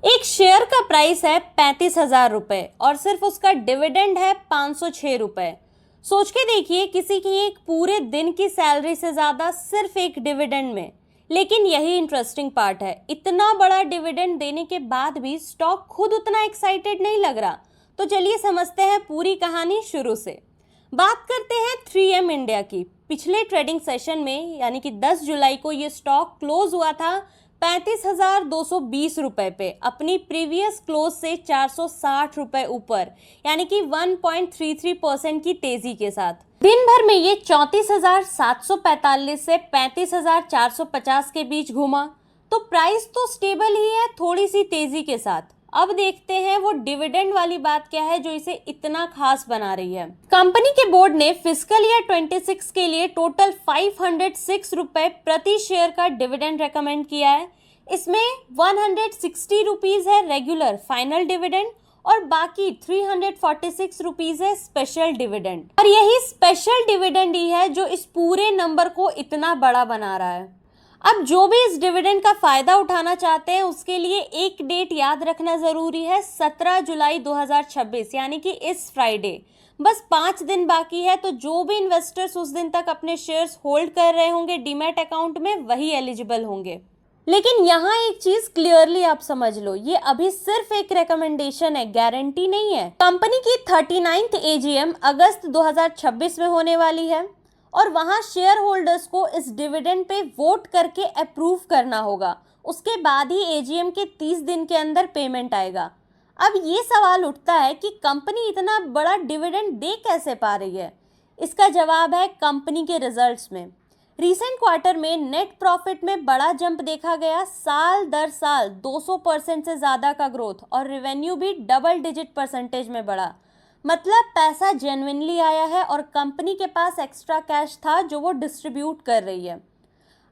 एक शेयर का प्राइस है 35,000 रुपए और सिर्फ उसका डिविडेंड है 506 रुपए। सोच के देखिए, किसी की एक पूरे दिन की सैलरी से ज्यादा सिर्फ एक डिविडेंड में। लेकिन यही इंटरेस्टिंग पार्ट है, इतना बड़ा डिविडेंड देने के बाद भी स्टॉक खुद उतना एक्साइटेड नहीं लग रहा। तो चलिए समझते हैं पूरी कहानी शुरू से। बात करते हैं 3M इंडिया की। पिछले ट्रेडिंग सेशन में यानी कि 10 जुलाई को ये स्टॉक क्लोज हुआ था 35,220 रुपए पे, अपनी प्रीवियस क्लोज से 460 रुपए ऊपर, यानी कि 1.33% की तेजी के साथ। दिन भर में ये 34,745 से 35,450 के बीच घूमा। तो प्राइस तो स्टेबल ही है, थोड़ी सी तेजी के साथ। अब देखते हैं वो डिविडेंड वाली बात क्या है जो इसे इतना खास बना रही है। कंपनी के बोर्ड ने फिस्कल ईयर 26 के लिए टोटल 506 रुपए प्रति शेयर का डिविडेंड रेकमेंड किया है। इसमें 160 रुपीज है रेगुलर फाइनल डिविडेंड और बाकी 346 रुपीज है स्पेशल डिविडेंड। और यही स्पेशल डिविडेंड ही है जो इस पूरे नंबर को इतना बड़ा बना रहा है। अब जो भी इस डिविडेंड का फायदा उठाना चाहते हैं उसके लिए एक डेट याद रखना जरूरी है, 17 जुलाई 2026, यानी कि इस फ्राइडे। बस 5 दिन बाकी है, तो जो भी इन्वेस्टर्स उस दिन तक अपने शेयर्स होल्ड कर रहे होंगे डीमैट अकाउंट में, वही एलिजिबल होंगे। लेकिन यहाँ एक चीज क्लियरली आप समझ लो, ये अभी सिर्फ एक रिकमेंडेशन है, गारंटी नहीं है। कंपनी की 39th AGM अगस्त 2026 में होने वाली है और वहां शेयर होल्डर्स को इस डिविडेंड पे वोट करके अप्रूव करना होगा। उसके बाद ही AGM के 30 दिन के अंदर पेमेंट आएगा। अब ये सवाल उठता है कि कंपनी इतना बड़ा डिविडेंड दे कैसे पा रही है। इसका जवाब है कंपनी के रिजल्ट्स में। रीसेंट क्वार्टर में नेट प्रॉफिट में बड़ा जंप देखा गया, साल दर साल 200% से ज़्यादा का ग्रोथ, और रेवेन्यू भी डबल डिजिट परसेंटेज में बढ़ा। मतलब पैसा जेन्युइनली आया है और कंपनी के पास एक्स्ट्रा कैश था जो वो डिस्ट्रीब्यूट कर रही है।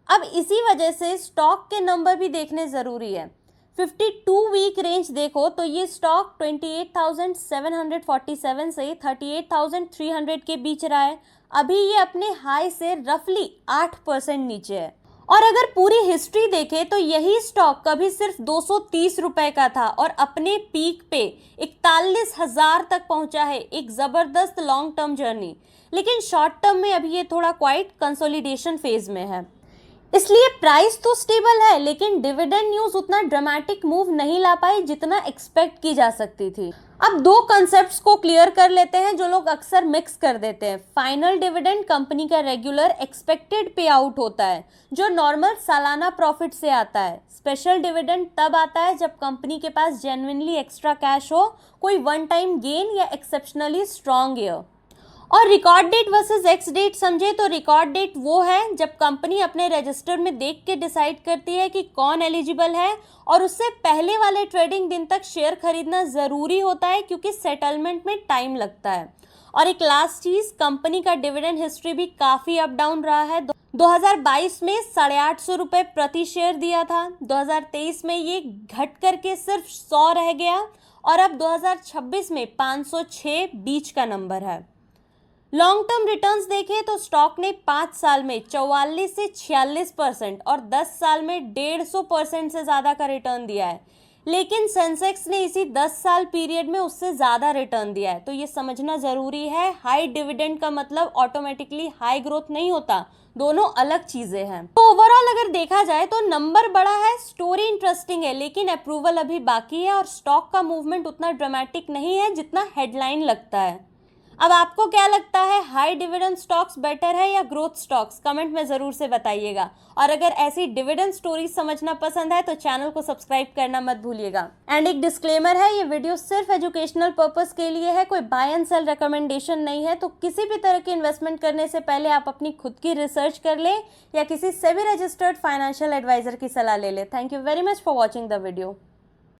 अब इसी वजह से स्टॉक के नंबर भी देखने ज़रूरी है। 52 वीक रेंज देखो तो ये स्टॉक 28,747 से 38,300 के बीच रहा है। अभी ये अपने हाई से रफली 8% नीचे है। और अगर पूरी हिस्ट्री देखें तो यही स्टॉक कभी सिर्फ 230 रुपए का था और अपने पीक पे 41,000 तक पहुंचा है। एक जबरदस्त लॉन्ग टर्म जर्नी। लेकिन शॉर्ट टर्म में अभी ये थोड़ा क्वाइट कंसोलिडेशन फेज में है। इसलिए प्राइस तो स्टेबल है, लेकिन डिविडेंड न्यूज उतना ड्रामेटिक मूव नहीं ला पाई जितना एक्सपेक्ट की जा सकती थी। अब दो कॉन्सेप्ट्स को क्लियर कर लेते हैं जो लोग अक्सर मिक्स कर देते हैं। फाइनल डिविडेंड कंपनी का रेगुलर एक्सपेक्टेड पे आउट होता है जो नॉर्मल सालाना प्रॉफिट से आता है। स्पेशल डिविडेंड तब आता है जब कंपनी के पास जेन्युइनली एक्स्ट्रा कैश हो, कोई वन टाइम गेन या एक्सेप्शनली स्ट्रॉन्ग ईयर। और record date versus ex date समझे तो रिकॉर्ड डेट वो है जब कंपनी अपने रजिस्टर में देख के डिसाइड करती है कि कौन एलिजिबल है, और उससे पहले वाले ट्रेडिंग दिन तक शेयर खरीदना ज़रूरी होता है क्योंकि सेटलमेंट में टाइम लगता है। और एक लास्ट चीज़, कंपनी का डिविडेंड हिस्ट्री भी काफ़ी अप डाउन रहा है। 2022 में 850 रुपये प्रति शेयर दिया था, 2023 में ये घट करके सिर्फ 100 रह गया और अब 2026 में 506 बीच का नंबर है। लॉन्ग टर्म रिटर्न्स देखें तो स्टॉक ने 5 साल में 44 से 46% और 10 साल में 150% से ज़्यादा का रिटर्न दिया है। लेकिन सेंसेक्स ने इसी 10 साल पीरियड में उससे ज़्यादा रिटर्न दिया है। तो ये समझना ज़रूरी है, हाई डिविडेंड का मतलब ऑटोमेटिकली हाई ग्रोथ नहीं होता, दोनों अलग चीज़ें हैं। तो ओवरऑल अगर देखा जाए तो नंबर बड़ा है, स्टोरी इंटरेस्टिंग है, लेकिन अप्रूवल अभी बाकी है और स्टॉक का मूवमेंट उतना ड्रामेटिक नहीं है जितना हेडलाइन लगता है। अब आपको क्या लगता है, हाई डिविडेंड स्टॉक्स बेटर है या ग्रोथ स्टॉक्स? कमेंट में ज़रूर से बताइएगा। और अगर ऐसी डिविडेंड स्टोरीज समझना पसंद है तो चैनल को सब्सक्राइब करना मत भूलिएगा। एंड एक डिस्क्लेमर है, ये वीडियो सिर्फ एजुकेशनल पर्पस के लिए है, कोई बाय एंड सेल रिकमेंडेशन नहीं है। तो किसी भी तरह की इन्वेस्टमेंट करने से पहले आप अपनी खुद की रिसर्च कर लें या किसी सेबी रजिस्टर्ड फाइनेंशियल एडवाइजर की सलाह ले लें। Thank you very much for watching the video.